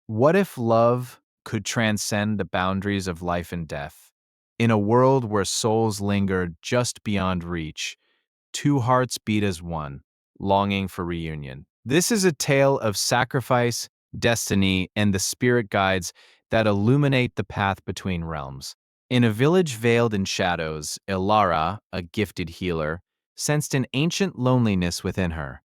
What if love could transcend the boundaries of life and death? In a world where souls linger just beyond reach, two hearts beat as one, longing for reunion. This is a tale of sacrifice, destiny, and the spirit guides that illuminate the path between realms. In a village veiled in shadows, Ilara, a gifted healer, sensed an ancient loneliness within her.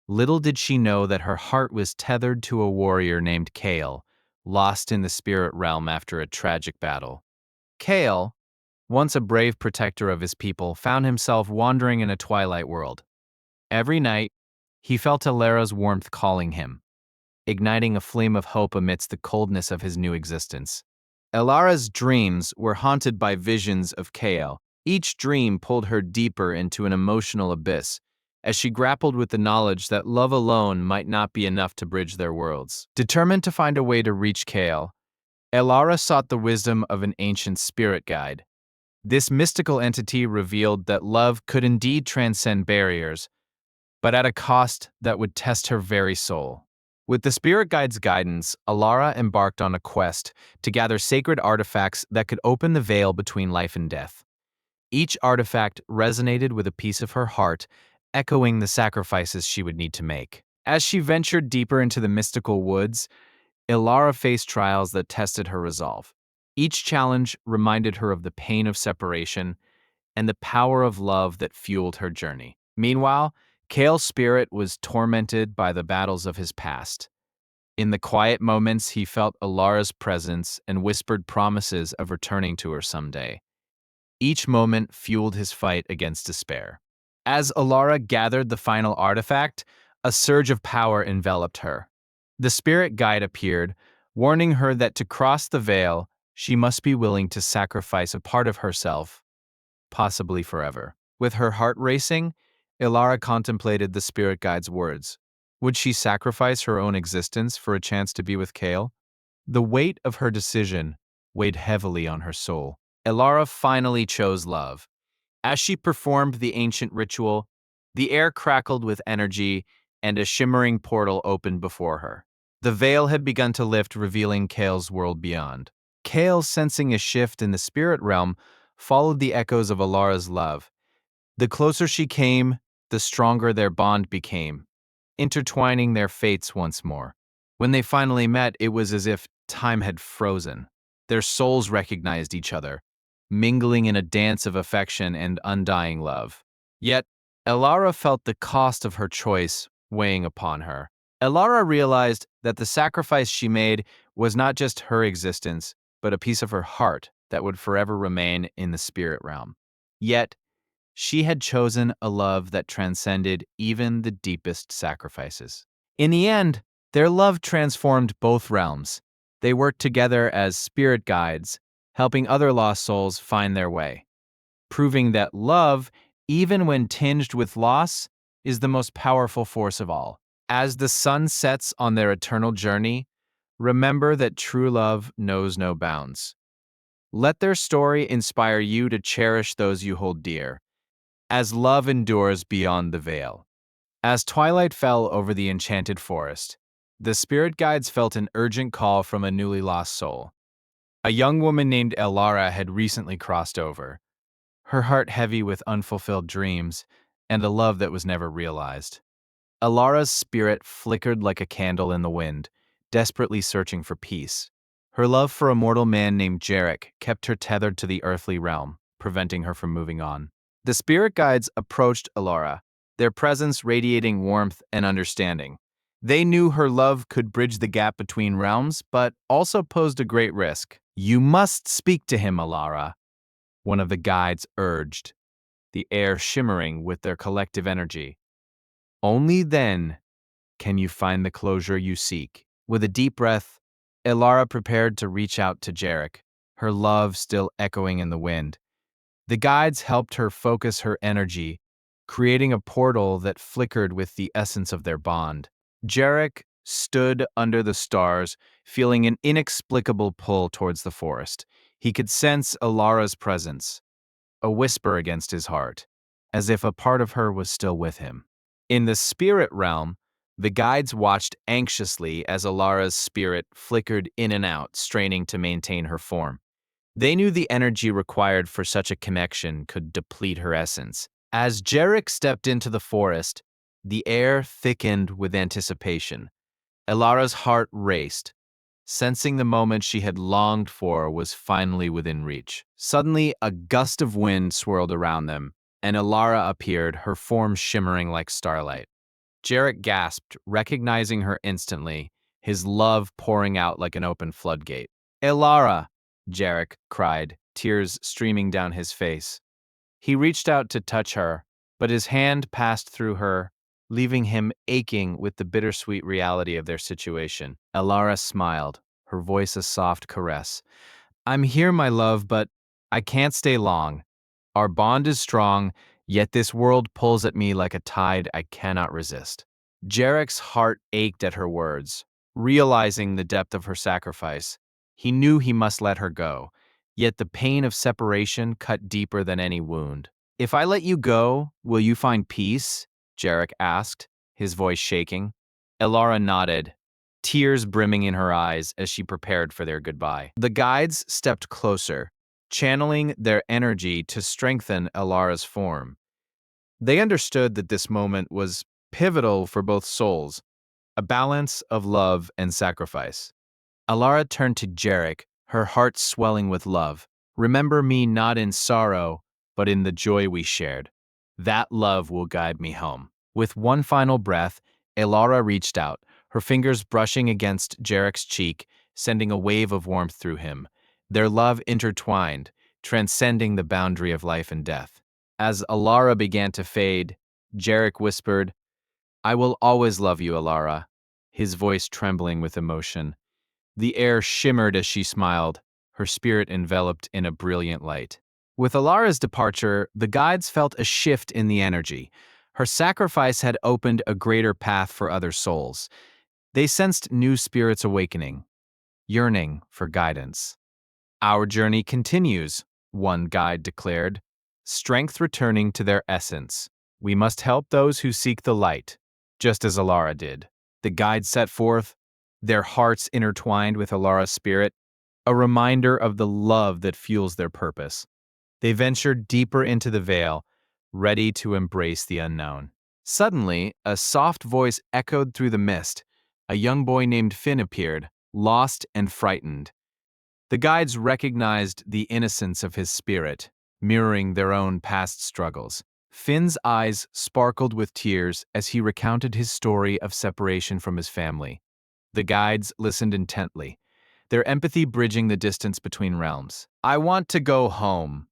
Little did she know that her heart was tethered to a warrior named Kale, lost in the spirit realm after a tragic battle. Kale, once a brave protector of his people, found himself wandering in a twilight world. Every night, he felt Alara's warmth calling him, igniting a flame of hope amidst the coldness of his new existence. Alara's dreams were haunted by visions of Kale. Each dream pulled her deeper into an emotional abyss, as she grappled with the knowledge that love alone might not be enough to bridge their worlds. Determined to find a way to reach Kale, Elara sought the wisdom of an ancient spirit guide. This mystical entity revealed that love could indeed transcend barriers, but at a cost that would test her very soul. With the spirit guide's guidance, Alara embarked on a quest to gather sacred artifacts that could open the veil between life and death. Each artifact resonated with a piece of her heart, echoing the sacrifices she would need to make. As she ventured deeper into the mystical woods, Ilara faced trials that tested her resolve. Each challenge reminded her of the pain of separation and the power of love that fueled her journey. Meanwhile, Kale's spirit was tormented by the battles of his past. In the quiet moments, he felt Alara's presence and whispered promises of returning to her someday. Each moment fueled his fight against despair. As Alara gathered the final artifact, a surge of power enveloped her. The spirit guide appeared, warning her that to cross the veil, she must be willing to sacrifice a part of herself, possibly forever. With her heart racing, Ilara contemplated the spirit guide's words. Would she sacrifice her own existence for a chance to be with Kale? The weight of her decision weighed heavily on her soul. Ilara finally chose love. As she performed the ancient ritual, the air crackled with energy and a shimmering portal opened before her. The veil had begun to lift, revealing Kale's world beyond. Kale, sensing a shift in the spirit realm, followed the echoes of Alara's love. The closer she came, the stronger their bond became, intertwining their fates once more. When they finally met, it was as if time had frozen. Their souls recognized each other, mingling in a dance of affection and undying love. Yet, Elara felt the cost of her choice weighing upon her. Elara realized that the sacrifice she made was not just her existence, but a piece of her heart that would forever remain in the spirit realm. Yet, she had chosen a love that transcended even the deepest sacrifices. In the end, their love transformed both realms. They worked together as spirit guides, helping other lost souls find their way, proving that love, even when tinged with loss, is the most powerful force of all. As the sun sets on their eternal journey, remember that true love knows no bounds. Let their story inspire you to cherish those you hold dear, as love endures beyond the veil. As twilight fell over the enchanted forest, the spirit guides felt an urgent call from a newly lost soul. A young woman named Elara had recently crossed over, her heart heavy with unfulfilled dreams and a love that was never realized. Alara's spirit flickered like a candle in the wind, desperately searching for peace. Her love for a mortal man named Jarek kept her tethered to the earthly realm, preventing her from moving on. The spirit guides approached Alara, their presence radiating warmth and understanding. They knew her love could bridge the gap between realms, but also posed a great risk. You must speak to him, Alara, one of the guides urged, the air shimmering with their collective energy. Only then can you find the closure you seek. With a deep breath, Elara prepared to reach out to Jarek, her love still echoing in the wind. The guides helped her focus her energy, creating a portal that flickered with the essence of their bond. Jarek stood under the stars, feeling an inexplicable pull towards the forest. He could sense Alara's presence, a whisper against his heart, as if a part of her was still with him. In the spirit realm, The guides watched anxiously as Alara's spirit flickered in and out, straining to maintain her form. They knew the energy required for such a connection could deplete her essence. As Jarek stepped into the forest, the air thickened with anticipation. Elara's heart raced, sensing the moment she had longed for was finally within reach. Suddenly, a gust of wind swirled around them, and Elara appeared, her form shimmering like starlight. Jarek gasped, recognizing her instantly, his love pouring out like an open floodgate. Elara! Jarek cried, tears streaming down his face. He reached out to touch her, but his hand passed through her, leaving him aching with the bittersweet reality of their situation. Elara smiled, her voice a soft caress. I'm here, my love, but I can't stay long. Our bond is strong, yet this world pulls at me like a tide I cannot resist. Jarek's heart ached at her words, realizing the depth of her sacrifice. He knew he must let her go, yet the pain of separation cut deeper than any wound. If I let you go, will you find peace? Jarek asked, his voice shaking. Elara nodded, tears brimming in her eyes as she prepared for their goodbye. The guides stepped closer, channeling their energy to strengthen Elara's form. They understood that this moment was pivotal for both souls, a balance of love and sacrifice. Elara turned to Jarek, her heart swelling with love. Remember me not in sorrow, but in the joy we shared. That love will guide me home. With one final breath, Elara reached out, her fingers brushing against Jarek's cheek, sending a wave of warmth through him. Their love intertwined, transcending the boundary of life and death. As Elara began to fade, Jarek whispered, I will always love you, Elara, his voice trembling with emotion. The air shimmered as she smiled, her spirit enveloped in a brilliant light. With Alara's departure, the guides felt a shift in the energy. Her sacrifice had opened a greater path for other souls. They sensed new spirits awakening, yearning for guidance. Our journey continues, one guide declared, strength returning to their essence. We must help those who seek the light, just as Alara did. The guides set forth, their hearts intertwined with Alara's spirit, a reminder of the love that fuels their purpose. They ventured deeper into the veil, ready to embrace the unknown. Suddenly, a soft voice echoed through the mist. A young boy named Finn appeared, lost and frightened. The guides recognized the innocence of his spirit, mirroring their own past struggles. Finn's eyes sparkled with tears as he recounted his story of separation from his family. The guides listened intently, their empathy bridging the distance between realms. I want to go home,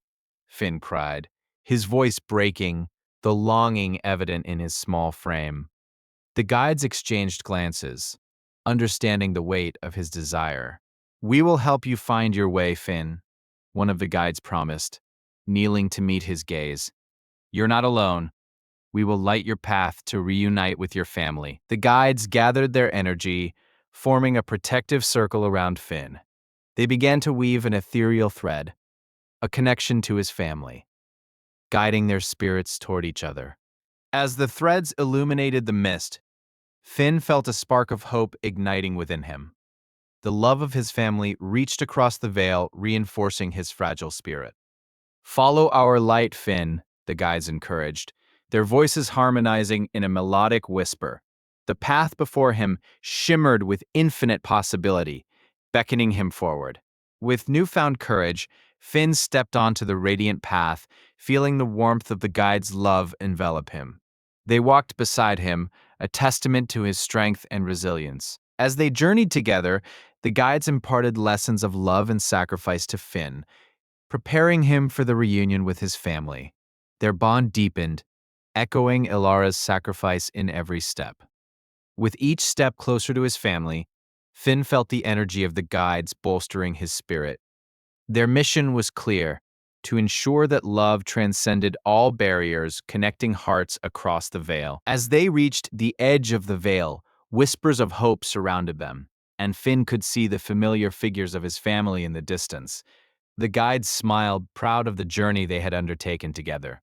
Finn cried, his voice breaking, the longing evident in his small frame. The guides exchanged glances, understanding the weight of his desire. We will help you find your way, Finn, one of the guides promised, kneeling to meet his gaze. You're not alone. We will light your path to reunite with your family. The guides gathered their energy, forming a protective circle around Finn. They began to weave an ethereal thread, a connection to his family, guiding their spirits toward each other. As the threads illuminated the mist, Finn felt a spark of hope igniting within him. The love of his family reached across the veil, reinforcing his fragile spirit. Follow our light, Finn, the guides encouraged, their voices harmonizing in a melodic whisper. The path before him shimmered with infinite possibility, beckoning him forward. With newfound courage, Finn stepped onto the radiant path, feeling the warmth of the guide's love envelop him. They walked beside him, a testament to his strength and resilience. As they journeyed together, the guides imparted lessons of love and sacrifice to Finn, preparing him for the reunion with his family. Their bond deepened, echoing Elara's sacrifice in every step. With each step closer to his family, Finn felt the energy of the guides bolstering his spirit. Their mission was clear, to ensure that love transcended all barriers, connecting hearts across the veil. As they reached the edge of the veil, whispers of hope surrounded them, and Finn could see the familiar figures of his family in the distance. The guides smiled, proud of the journey they had undertaken together.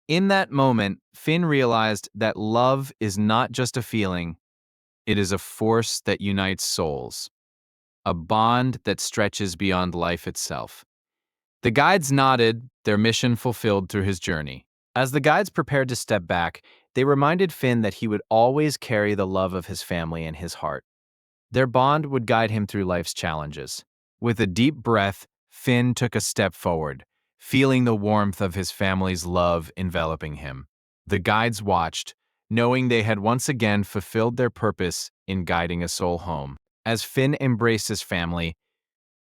In that moment, Finn realized that love is not just a feeling, It is a force that unites souls, a bond that stretches beyond life itself. The guides nodded, their mission fulfilled through his journey. As the guides prepared to step back, they reminded Finn that he would always carry the love of his family in his heart. Their bond would guide him through life's challenges. With a deep breath, Finn took a step forward, feeling the warmth of his family's love enveloping him. The guides watched, knowing they had once again fulfilled their purpose in guiding a soul home. As Finn embraced his family,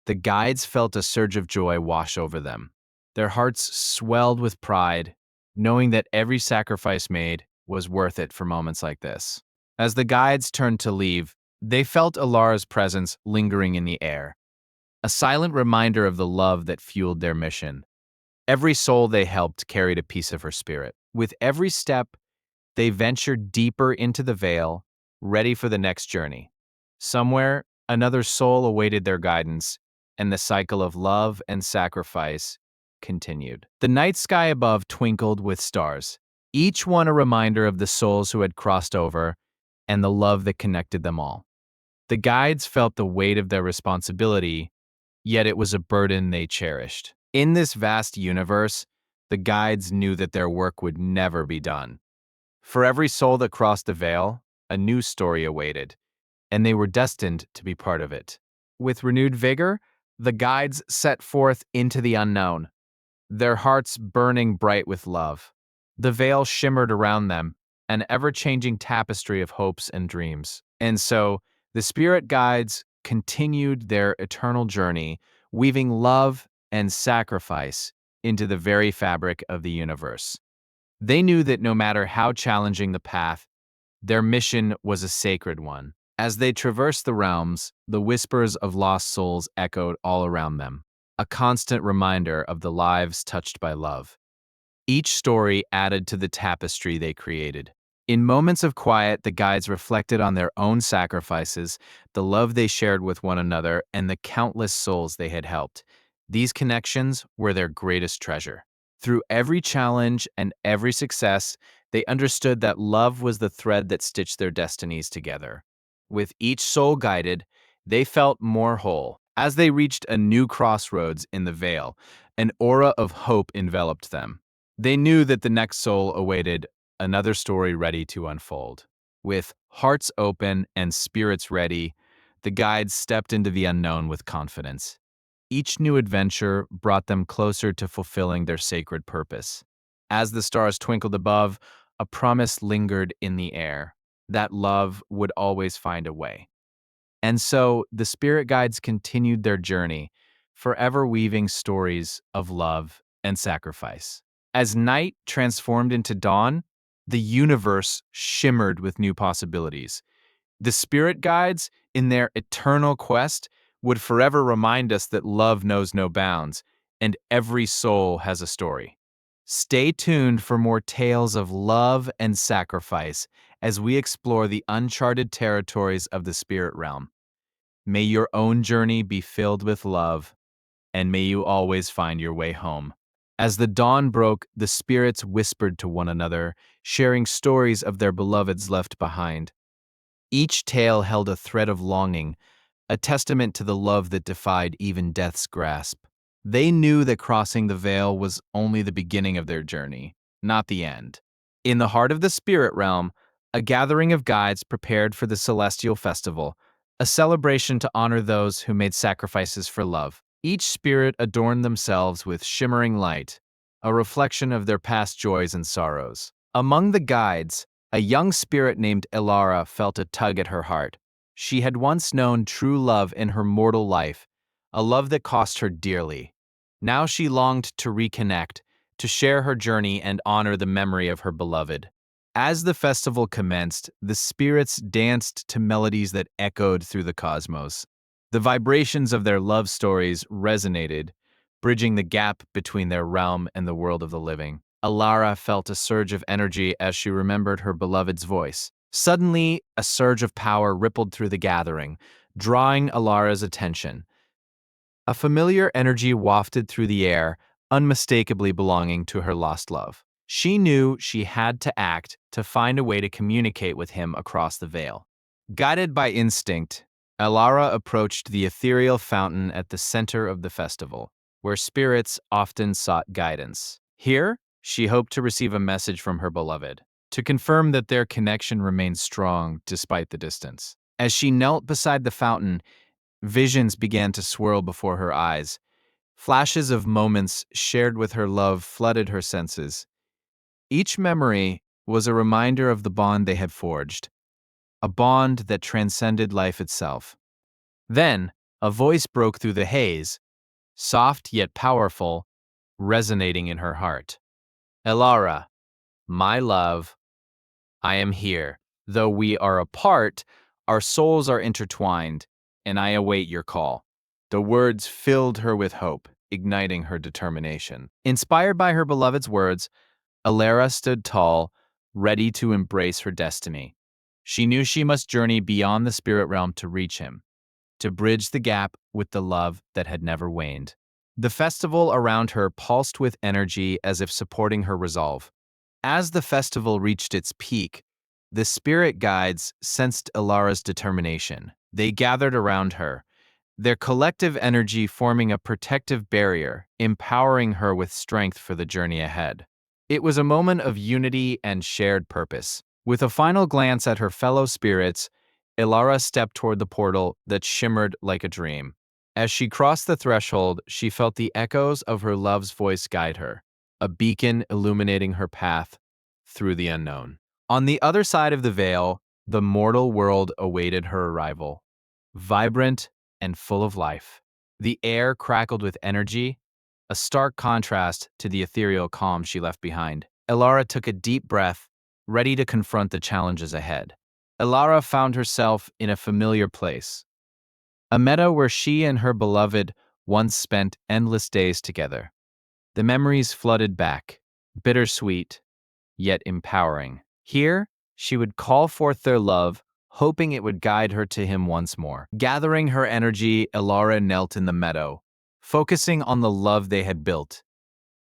the guides felt a surge of joy wash over them. Their hearts swelled with pride, knowing that every sacrifice made was worth it for moments like this. As the guides turned to leave, they felt Alara's presence lingering in the air, a silent reminder of the love that fueled their mission. Every soul they helped carried a piece of her spirit. With every step, they ventured deeper into the veil, ready for the next journey. Somewhere, another soul awaited their guidance, and the cycle of love and sacrifice continued. The night sky above twinkled with stars, each one a reminder of the souls who had crossed over and the love that connected them all. The guides felt the weight of their responsibility, yet it was a burden they cherished. In this vast universe, the guides knew that their work would never be done. For every soul that crossed the veil, a new story awaited, and they were destined to be part of it. With renewed vigor, the guides set forth into the unknown, their hearts burning bright with love. The veil shimmered around them, an ever-changing tapestry of hopes and dreams. And so, the spirit guides continued their eternal journey, weaving love and sacrifice into the very fabric of the universe. They knew that no matter how challenging the path, their mission was a sacred one. As they traversed the realms, the whispers of lost souls echoed all around them, a constant reminder of the lives touched by love. Each story added to the tapestry they created. In moments of quiet, the guides reflected on their own sacrifices, the love they shared with one another, and the countless souls they had helped. These connections were their greatest treasure. Through every challenge and every success, they understood that love was the thread that stitched their destinies together. With each soul guided, they felt more whole. As they reached a new crossroads in the veil, an aura of hope enveloped them. They knew that the next soul awaited another story ready to unfold. With hearts open and spirits ready, the guides stepped into the unknown with confidence. Each new adventure brought them closer to fulfilling their sacred purpose. As the stars twinkled above, a promise lingered in the air that love would always find a way. And so the spirit guides continued their journey, forever weaving stories of love and sacrifice. As night transformed into dawn, the universe shimmered with new possibilities. The spirit guides, in their eternal quest, would forever remind us that love knows no bounds, and every soul has a story. Stay tuned for more tales of love and sacrifice as we explore the uncharted territories of the spirit realm. May your own journey be filled with love, and may you always find your way home. As the dawn broke, the spirits whispered to one another, sharing stories of their beloveds left behind. Each tale held a thread of longing, a testament to the love that defied even death's grasp. They knew that crossing the veil was only the beginning of their journey, not the end. In the heart of the spirit realm, a gathering of guides prepared for the celestial festival, a celebration to honor those who made sacrifices for love. Each spirit adorned themselves with shimmering light, a reflection of their past joys and sorrows. Among the guides, a young spirit named Elara felt a tug at her heart. She had once known true love in her mortal life, a love that cost her dearly. Now she longed to reconnect, to share her journey and honor the memory of her beloved. As the festival commenced, the spirits danced to melodies that echoed through the cosmos. The vibrations of their love stories resonated, bridging the gap between their realm and the world of the living. Alara felt a surge of energy as she remembered her beloved's voice. Suddenly, a surge of power rippled through the gathering, drawing Alara's attention. A familiar energy wafted through the air, unmistakably belonging to her lost love. She knew she had to act to find a way to communicate with him across the veil. Guided by instinct, Elara approached the ethereal fountain at the center of the festival, where spirits often sought guidance. Here, she hoped to receive a message from her beloved, to confirm that their connection remained strong despite the distance. As she knelt beside the fountain, visions began to swirl before her eyes. Flashes of moments shared with her love flooded her senses. Each memory was a reminder of the bond they had forged, a bond that transcended life itself. Then, a voice broke through the haze, soft yet powerful, resonating in her heart. Elara, my love, I am here. Though we are apart, our souls are intertwined, and I await your call. The words filled her with hope, igniting her determination. Inspired by her beloved's words, Elara stood tall, ready to embrace her destiny. She knew she must journey beyond the spirit realm to reach him, to bridge the gap with the love that had never waned. The festival around her pulsed with energy as if supporting her resolve. As the festival reached its peak, the spirit guides sensed Elara's determination. They gathered around her, their collective energy forming a protective barrier, empowering her with strength for the journey ahead. It was a moment of unity and shared purpose. With a final glance at her fellow spirits, Elara stepped toward the portal that shimmered like a dream. As she crossed the threshold, she felt the echoes of her love's voice guide her, a beacon illuminating her path through the unknown. On the other side of the veil, the mortal world awaited her arrival, vibrant and full of life. The air crackled with energy, a stark contrast to the ethereal calm she left behind. Elara took a deep breath, ready to confront the challenges ahead. Elara found herself in a familiar place, a meadow where she and her beloved once spent endless days together. The memories flooded back, bittersweet, yet empowering. Here, she would call forth their love, hoping it would guide her to him once more. Gathering her energy, Elara knelt in the meadow, focusing on the love they had built.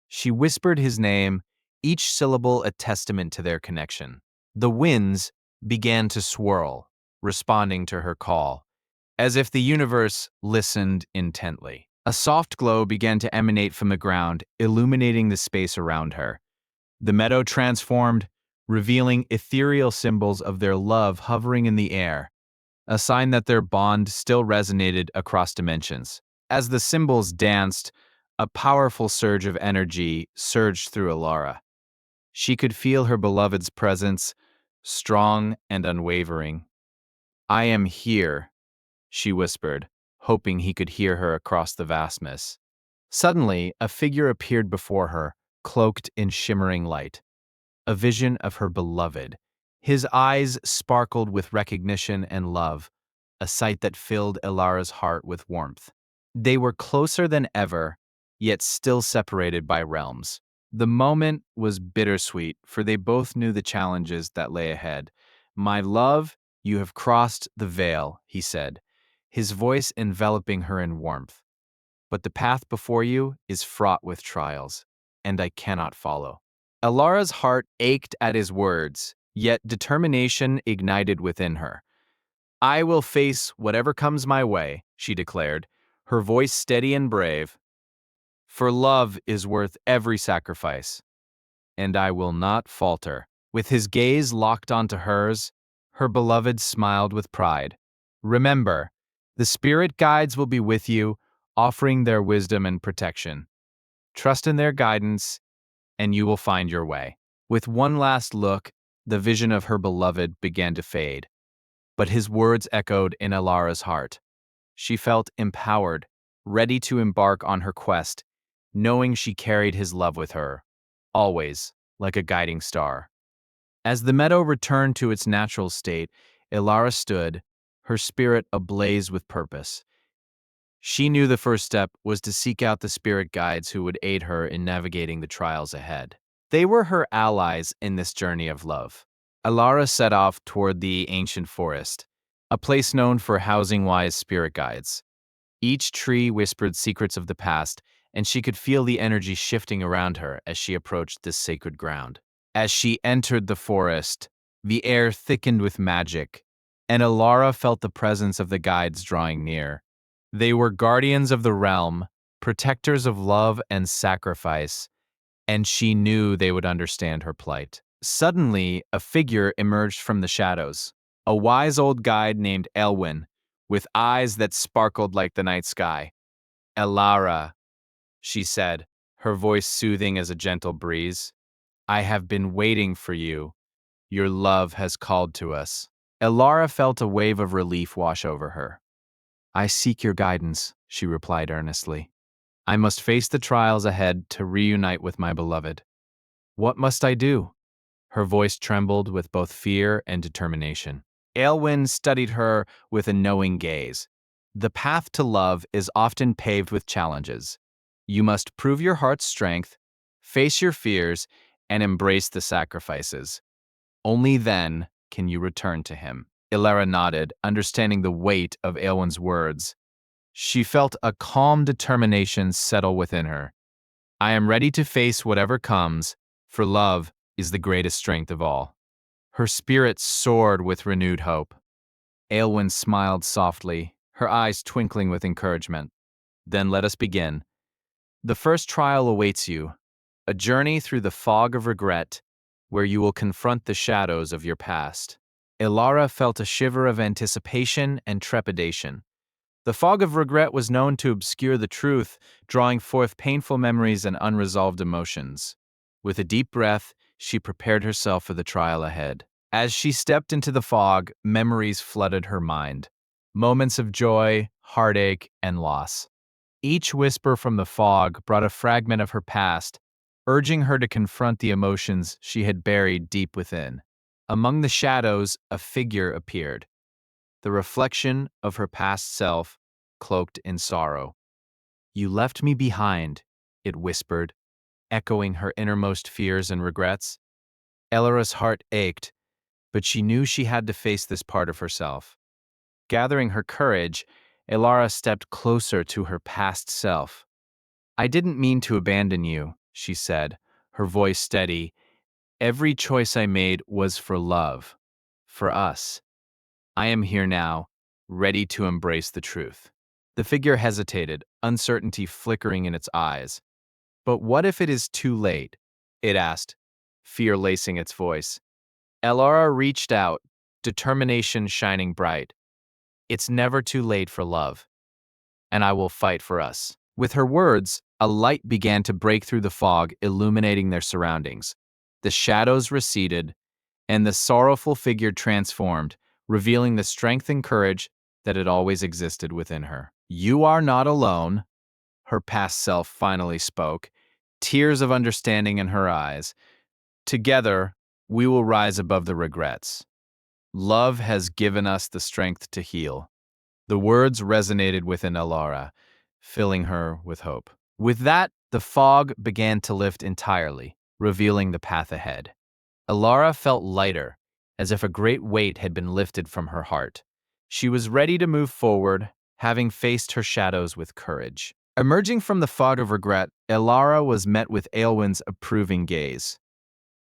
She whispered his name, each syllable a testament to their connection. The winds began to swirl, responding to her call, as if the universe listened intently. A soft glow began to emanate from the ground, illuminating the space around her. The meadow transformed, revealing ethereal symbols of their love hovering in the air, a sign that their bond still resonated across dimensions. As the symbols danced, a powerful surge of energy surged through Elara. She could feel her beloved's presence, strong and unwavering. "I am here," she whispered, hoping he could hear her across the vastness. Suddenly, a figure appeared before her, cloaked in shimmering light. A vision of her beloved. His eyes sparkled with recognition and love, a sight that filled Elara's heart with warmth. They were closer than ever, yet still separated by realms. The moment was bittersweet, for they both knew the challenges that lay ahead. "My love, you have crossed the veil," he said, his voice enveloping her in warmth. "But the path before you is fraught with trials, and I cannot follow." Elara's heart ached at his words, yet determination ignited within her. "I will face whatever comes my way," she declared, her voice steady and brave. "For love is worth every sacrifice, and I will not falter." With his gaze locked onto hers, her beloved smiled with pride. "Remember, the spirit guides will be with you, offering their wisdom and protection. Trust in their guidance, and you will find your way." With one last look, the vision of her beloved began to fade, but his words echoed in Elara's heart. She felt empowered, ready to embark on her quest, knowing she carried his love with her, always, like a guiding star. As the meadow returned to its natural state, Elara stood, her spirit ablaze with purpose. She knew the first step was to seek out the spirit guides who would aid her in navigating the trials ahead. They were her allies in this journey of love. Elara set off toward the ancient forest, a place known for housing wise spirit guides. Each tree whispered secrets of the past, and she could feel the energy shifting around her as she approached this sacred ground. As she entered the forest, the air thickened with magic, and Ilara felt the presence of the guides drawing near. They were guardians of the realm, protectors of love and sacrifice, and she knew they would understand her plight. Suddenly, a figure emerged from the shadows. A wise old guide named Elwyn, with eyes that sparkled like the night sky. Elara, she said, her voice soothing as a gentle breeze. I have been waiting for you. Your love has called to us. Elara felt a wave of relief wash over her. I seek your guidance, she replied earnestly. I must face the trials ahead to reunite with my beloved. What must I do? Her voice trembled with both fear and determination. Aelwyn studied her with a knowing gaze. The path to love is often paved with challenges. You must prove your heart's strength, face your fears, and embrace the sacrifices. Only then can you return to him. Ilara nodded, understanding the weight of Aelwyn's words. She felt a calm determination settle within her. I am ready to face whatever comes, for love is the greatest strength of all. Her spirit soared with renewed hope. Aelwyn smiled softly, her eyes twinkling with encouragement. Then let us begin. The first trial awaits you, a journey through the fog of regret, where you will confront the shadows of your past. Ilara felt a shiver of anticipation and trepidation. The fog of regret was known to obscure the truth, drawing forth painful memories and unresolved emotions. With a deep breath, she prepared herself for the trial ahead. As she stepped into the fog, memories flooded her mind. Moments of joy, heartache, and loss. Each whisper from the fog brought a fragment of her past, urging her to confront the emotions she had buried deep within. Among the shadows, a figure appeared, the reflection of her past self, cloaked in sorrow. You left me behind, it whispered, echoing her innermost fears and regrets. Elara's heart ached, but she knew she had to face this part of herself. Gathering her courage, Elara stepped closer to her past self. I didn't mean to abandon you, she said, her voice steady. Every choice I made was for love, for us. I am here now, ready to embrace the truth. The figure hesitated, uncertainty flickering in its eyes. But what if it is too late? It asked, fear lacing its voice. Elara reached out, determination shining bright. It's never too late for love, and I will fight for us. With her words, a light began to break through the fog, illuminating their surroundings. The shadows receded, and the sorrowful figure transformed, revealing the strength and courage that had always existed within her. You are not alone, her past self finally spoke, tears of understanding in her eyes. Together, we will rise above the regrets. Love has given us the strength to heal. The words resonated within Alara, filling her with hope. With that, the fog began to lift entirely, revealing the path ahead. Alara felt lighter, as if a great weight had been lifted from her heart. She was ready to move forward, having faced her shadows with courage. Emerging from the fog of regret, Alara was met with Aelwyn's approving gaze.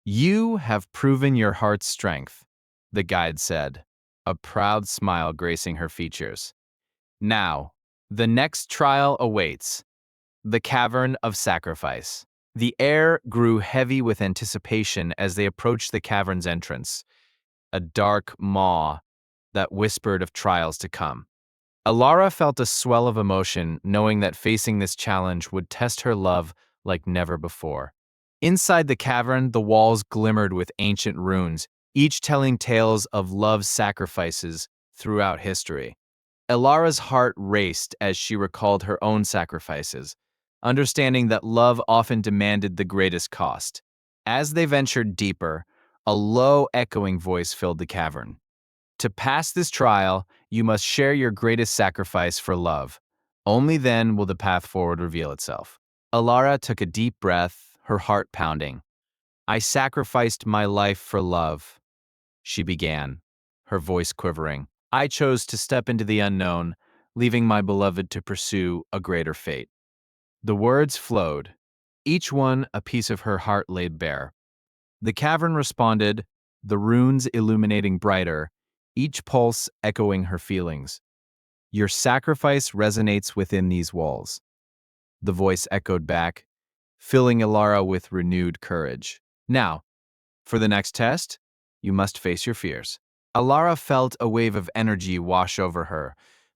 You have proven your heart's strength, the guide said, a proud smile gracing her features. Now, the next trial awaits, the Cavern of Sacrifice. The air grew heavy with anticipation as they approached the cavern's entrance, a dark maw that whispered of trials to come. Alara felt a swell of emotion, knowing that facing this challenge would test her love like never before. Inside the cavern, the walls glimmered with ancient runes, each telling tales of love's sacrifices throughout history. Elara's heart raced as she recalled her own sacrifices, understanding that love often demanded the greatest cost. As they ventured deeper, a low, echoing voice filled the cavern. To pass this trial, you must share your greatest sacrifice for love. Only then will the path forward reveal itself. Alara took a deep breath, her heart pounding. I sacrificed my life for love, she began, her voice quivering. I chose to step into the unknown, leaving my beloved to pursue a greater fate. The words flowed, each one a piece of her heart laid bare. The cavern responded, the runes illuminating brighter, each pulse echoing her feelings. Your sacrifice resonates within these walls. The voice echoed back, filling Ilara with renewed courage. Now, for the next test, you must face your fears. Ilara felt a wave of energy wash over her,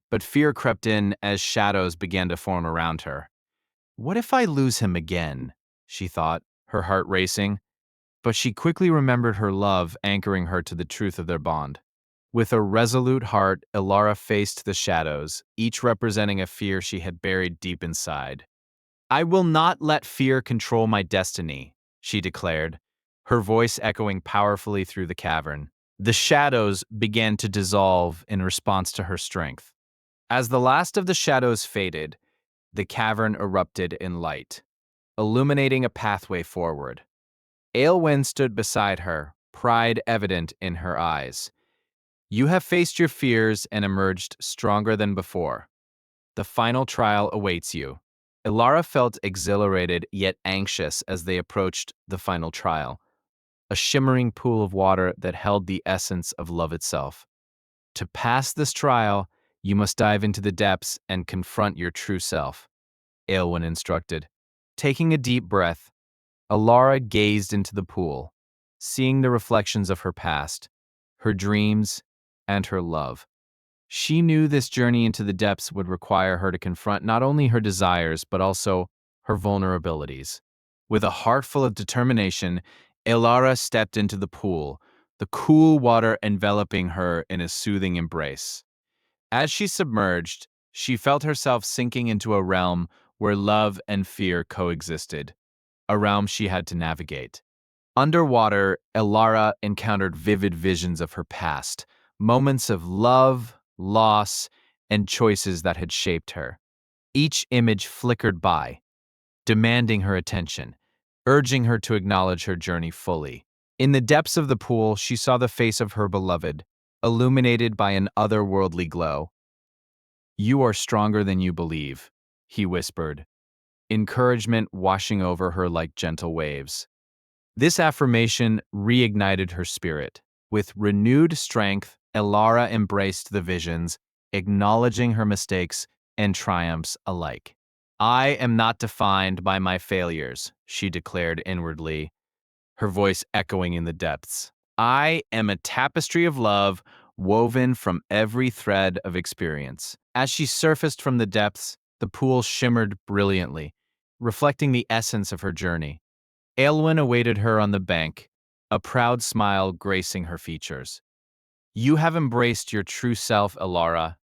but fear crept in as shadows began to form around her. What if I lose him again? She thought, her heart racing. But she quickly remembered her love anchoring her to the truth of their bond. With a resolute heart, Ilara faced the shadows, each representing a fear she had buried deep inside. I will not let fear control my destiny, she declared, her voice echoing powerfully through the cavern. The shadows began to dissolve in response to her strength. As the last of the shadows faded, the cavern erupted in light, illuminating a pathway forward. Aelwyn stood beside her, pride evident in her eyes. You have faced your fears and emerged stronger than before. The final trial awaits you. Ilara felt exhilarated yet anxious as they approached the final trial, a shimmering pool of water that held the essence of love itself. To pass this trial, you must dive into the depths and confront your true self, Aelwyn instructed. Taking a deep breath, Ilara gazed into the pool, seeing the reflections of her past, her dreams, and her love. She knew this journey into the depths would require her to confront not only her desires, but also her vulnerabilities. With a heart full of determination, Ilara stepped into the pool, the cool water enveloping her in a soothing embrace. As she submerged, she felt herself sinking into a realm where love and fear coexisted, a realm she had to navigate. Underwater, Ilara encountered vivid visions of her past, moments of love, loss, and choices that had shaped her. Each image flickered by, demanding her attention, urging her to acknowledge her journey fully. In the depths of the pool, she saw the face of her beloved, illuminated by an otherworldly glow. You are stronger than you believe, he whispered, encouragement washing over her like gentle waves. This affirmation reignited her spirit. With renewed strength, Ilara embraced the visions, acknowledging her mistakes and triumphs alike. I am not defined by my failures, she declared inwardly, her voice echoing in the depths. I am a tapestry of love woven from every thread of experience. As she surfaced from the depths, the pool shimmered brilliantly, reflecting the essence of her journey. Aelwyn awaited her on the bank, a proud smile gracing her features. You have embraced your true self, Ilara.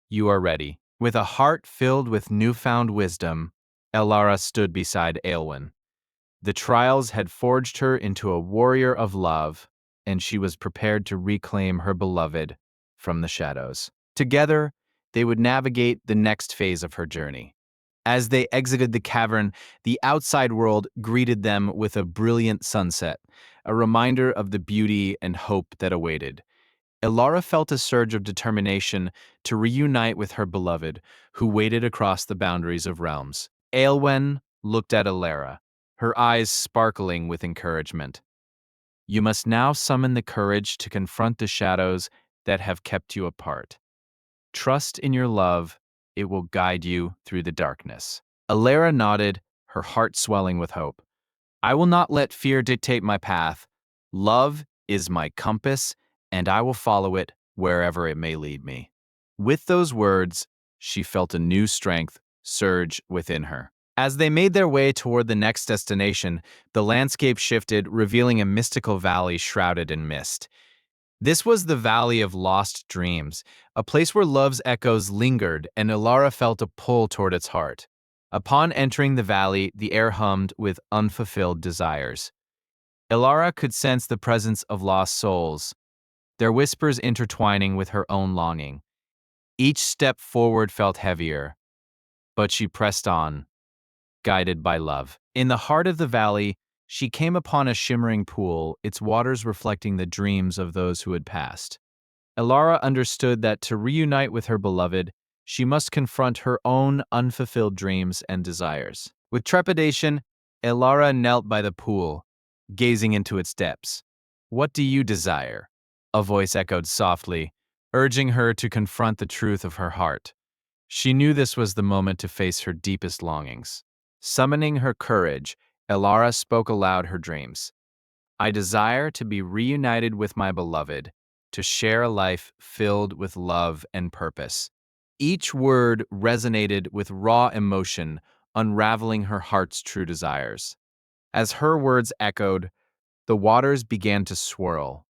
You are ready. With a heart filled with newfound wisdom, Ilara stood beside Aelwyn. The trials had forged her into a warrior of love, and she was prepared to reclaim her beloved from the shadows. Together, they would navigate the next phase of her journey. As they exited the cavern, the outside world greeted them with a brilliant sunset, a reminder of the beauty and hope that awaited. Ilara felt a surge of determination to reunite with her beloved, who waited across the boundaries of realms. Aelwen looked at Ilara, her eyes sparkling with encouragement. You must now summon the courage to confront the shadows that have kept you apart. Trust in your love, it will guide you through the darkness. Ilara nodded, her heart swelling with hope. I will not let fear dictate my path. Love is my compass, and I will follow it wherever it may lead me. With those words, she felt a new strength surge within her. As they made their way toward the next destination, the landscape shifted, revealing a mystical valley shrouded in mist. This was the Valley of Lost Dreams, a place where love's echoes lingered, and Ilara felt a pull toward its heart. Upon entering the valley, the air hummed with unfulfilled desires. Ilara could sense the presence of lost souls, their whispers intertwining with her own longing. Each step forward felt heavier, but she pressed on, guided by love. In the heart of the valley, she came upon a shimmering pool, its waters reflecting the dreams of those who had passed. Ilara understood that to reunite with her beloved, she must confront her own unfulfilled dreams and desires. With trepidation, Ilara knelt by the pool, gazing into its depths. What do you desire? A voice echoed softly, urging her to confront the truth of her heart. She knew this was the moment to face her deepest longings. Summoning her courage, Elara spoke aloud her dreams. I desire to be reunited with my beloved, to share a life filled with love and purpose. Each word resonated with raw emotion, unraveling her heart's true desires. As her words echoed, the waters began to swirl,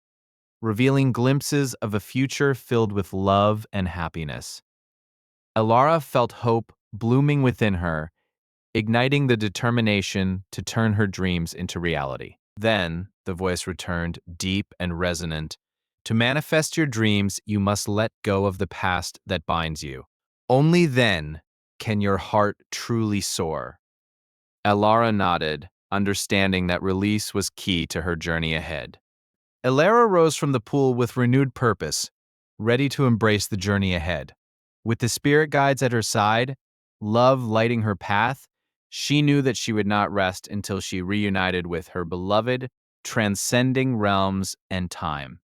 revealing glimpses of a future filled with love and happiness. Elara felt hope blooming within her, igniting the determination to turn her dreams into reality. Then, the voice returned, deep and resonant. To manifest your dreams, you must let go of the past that binds you. Only then can your heart truly soar. Elara nodded, understanding that release was key to her journey ahead. Elara rose from the pool with renewed purpose, ready to embrace the journey ahead. With the spirit guides at her side, love lighting her path, she knew that she would not rest until she reunited with her beloved, transcending realms and time.